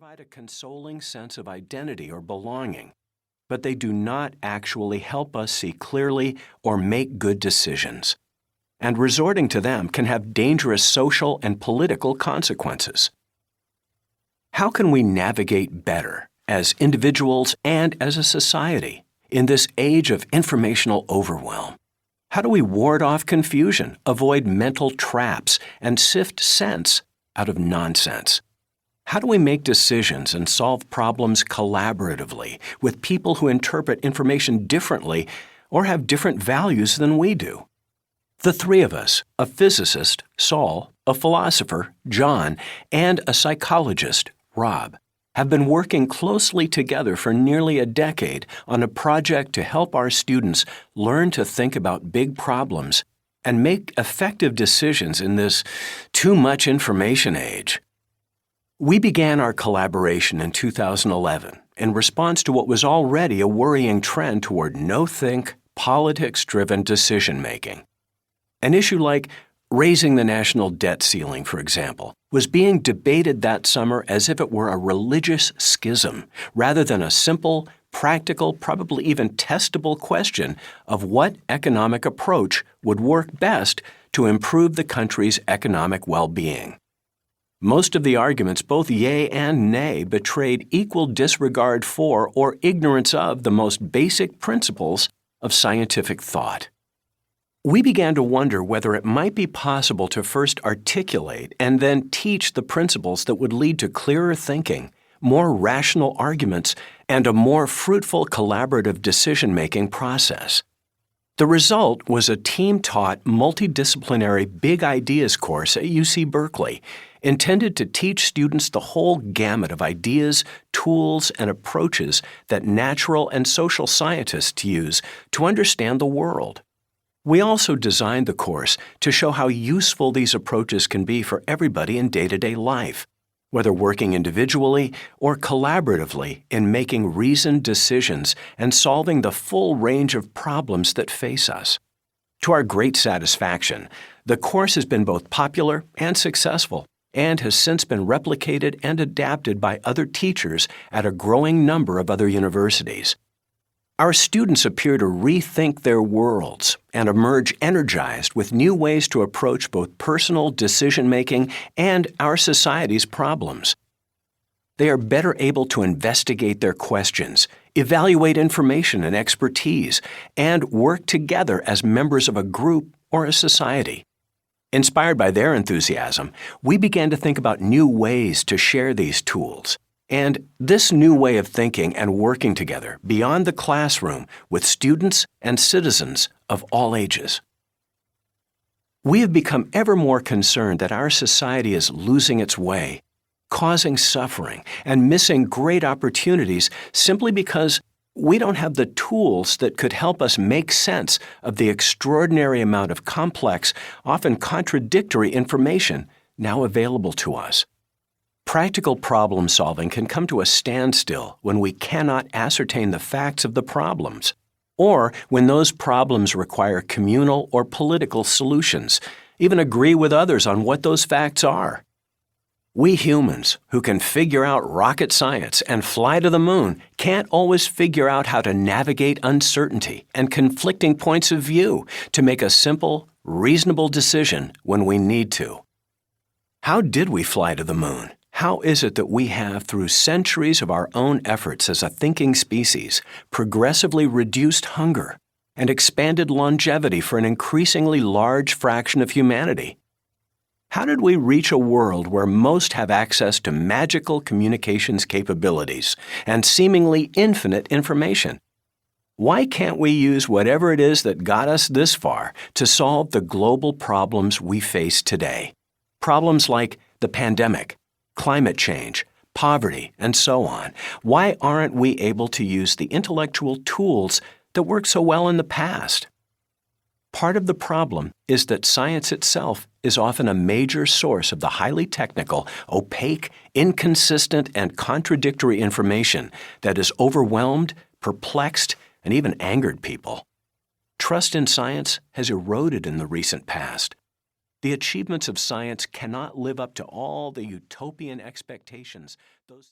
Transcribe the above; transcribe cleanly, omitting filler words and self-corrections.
provide a consoling sense of identity or belonging, but they do not actually help us see clearly or make good decisions. And resorting to them can have dangerous social and political consequences. How can we navigate better as individuals and as a society in this age of informational overwhelm? How do we ward off confusion, avoid mental traps, and sift sense out of nonsense? How do we make decisions and solve problems collaboratively with people who interpret information differently or have different values than we do? The three of us, a physicist, Saul, a philosopher, John, and a psychologist, Rob, have been working closely together for nearly a decade on a project to help our students learn to think about big problems and make effective decisions in this too much information age. We began our collaboration in 2011 in response to what was already a worrying trend toward no-think, politics-driven decision-making. An issue like raising the national debt ceiling, for example, was being debated that summer as if it were a religious schism, rather than a simple, practical, probably even testable question of what economic approach would work best to improve the country's economic well-being. Most of the arguments, both yea and nay, betrayed equal disregard for or ignorance of the most basic principles of scientific thought. We began to wonder whether it might be possible to first articulate and then teach the principles that would lead to clearer thinking, more rational arguments, and a more fruitful collaborative decision-making process. The result was a team-taught, multidisciplinary Big Ideas course at UC Berkeley, intended to teach students the whole gamut of ideas, tools, and approaches that natural and social scientists use to understand the world. We also designed the course to show how useful these approaches can be for everybody in day-to-day life, whether working individually or collaboratively in making reasoned decisions and solving the full range of problems that face us. To our great satisfaction, the course has been both popular and successful and has since been replicated and adapted by other teachers at a growing number of other universities. Our students appear to rethink their worlds and emerge energized with new ways to approach both personal decision-making and our society's problems. They are better able to investigate their questions, evaluate information and expertise, and work together as members of a group or a society. Inspired by their enthusiasm, we began to think about new ways to share these tools. And this new way of thinking and working together beyond the classroom with students and citizens of all ages. We have become ever more concerned that our society is losing its way, causing suffering, and missing great opportunities simply because we don't have the tools that could help us make sense of the extraordinary amount of complex, often contradictory information now available to us. Practical problem solving can come to a standstill when we cannot ascertain the facts of the problems, or when those problems require communal or political solutions, even agree with others on what those facts are. We humans, who can figure out rocket science and fly to the moon, can't always figure out how to navigate uncertainty and conflicting points of view to make a simple, reasonable decision when we need to. How did we fly to the moon? How is it that we have, through centuries of our own efforts as a thinking species, progressively reduced hunger and expanded longevity for an increasingly large fraction of humanity? How did we reach a world where most have access to magical communications capabilities and seemingly infinite information? Why can't we use whatever it is that got us this far to solve the global problems we face today? Problems like the pandemic, climate change, poverty, and so on. Why aren't we able to use the intellectual tools that worked so well in the past? Part of the problem is that science itself is often a major source of the highly technical, opaque, inconsistent, and contradictory information that has overwhelmed, perplexed, and even angered people. Trust in science has eroded in the recent past. The achievements of science cannot live up to all the utopian expectations those